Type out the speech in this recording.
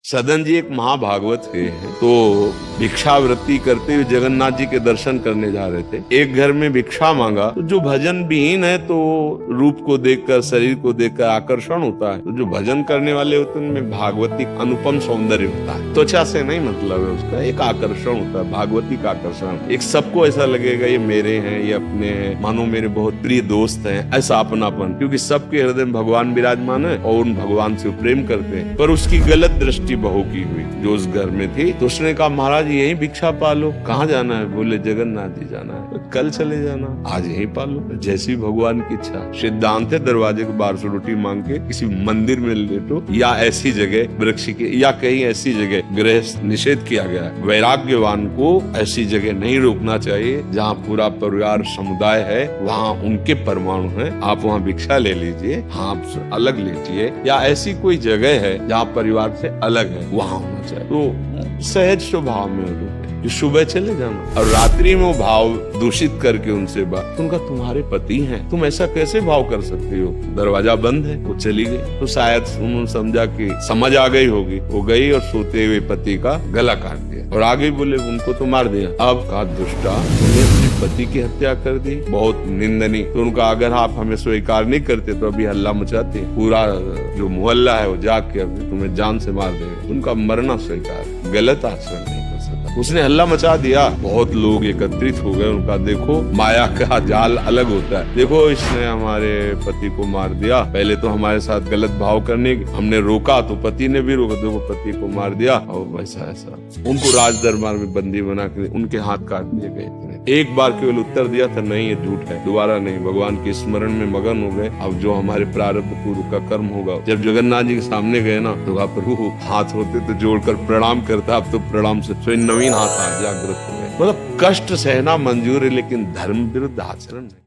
सदन जी एक महाभागवत के हैं। तो भिक्षावृत्ति करते हुए जगन्नाथ जी के दर्शन करने जा रहे थे। एक घर में भिक्षा मांगा तो जो भजन विहीन है तो रूप को देखकर, शरीर को देखकर आकर्षण होता है। तो जो भजन करने वाले होते हैं उनमें भागवती अनुपम सौंदर्य होता है। त्वचा से नहीं मतलब है उसका, एक आकर्षण होता है, भागवती का आकर्षण। एक सबको ऐसा लगेगा ये मेरे हैं, ये अपने हैं, मानो मेरे बहुत प्रिय दोस्त हैं, ऐसा अपनापन। क्योंकि सबके हृदय में भगवान विराजमान है और उन भगवान से प्रेम करते हैं। पर उसकी गलत दृष्टि बहू की हुई जो उस घर में थी। तो उसने कहा महाराज यही भिक्षा पालो। कहाँ जाना है? बोले जगन्नाथ जी जाना है। तो कल चले जाना, आज यही पालो, जैसी भगवान की इच्छा। सिद्धांत है दरवाजे के बाहर से रोटी मांग के किसी मंदिर में लेटो या ऐसी जगह वृक्ष के या कहीं ऐसी जगह गृह निषेध किया गया है। वैराग्यवान को ऐसी जगह नहीं रोकना चाहिए जहाँ पूरा परिवार समुदाय है, वहाँ उनके परमाणु है। आप वहाँ भिक्षा ले लीजिए, आप अलग लीजिए, या ऐसी कोई जगह है जहाँ परिवार से अलग है, वहाँ होना चाहिए। तो सहज स्वभाव में रुके, कि सुबह चले जाना और रात्रि में वो भाव दूषित करके उनसे बात। तो उनका तुम्हारे पति हैं, तुम ऐसा कैसे भाव कर सकते हो? दरवाजा बंद है। वो चली गई। तो शायद उन्होंने समझा कि समझ आ गई होगी। वो गई और सोते हुए पति का गला काट दिया और आगे बोले उनको तो मार दिया। अब कहा दुष्टा, तुमने अपने पति की हत्या कर दी, बहुत निंदनीय। तो उनका अगर आप हमें स्वीकार नहीं करते तो अभी हल्ला मचाते, पूरा जो मोहल्ला है वो जाग के अभी तुम्हें जान से मार देगा। उनका मरना स्वीकार, गलत आचरण नहीं कर सकता। उसने हल्ला मचा दिया, बहुत लोग एकत्रित हो गए। उनका देखो माया का जाल अलग होता है। देखो इसने हमारे पति को मार दिया, पहले तो हमारे साथ गलत भाव करने हमने रोका तो पति ने भी रोका, देखो पति को मार दिया। और वैसा ऐसा उनको राज दरबार में बंदी बना के उनके हाथ काट दिए गए। एक बार केवल उत्तर दिया था, नहीं ये झूठ है, दोबारा नहीं। भगवान के स्मरण में मगन हो गए। अब जो हमारे प्रारब्ध पूर्व का कर्म होगा। जब जगन्नाथ जी के सामने गए ना तो प्रभु हाथ होते तो जोड़कर प्रणाम करता, अब तो प्रणाम से स्वयं नवीन हाथ आ जागृत हो गए। मतलब कष्ट सहना मंजूर है, लेकिन धर्म विरुद्ध आचरण नहीं।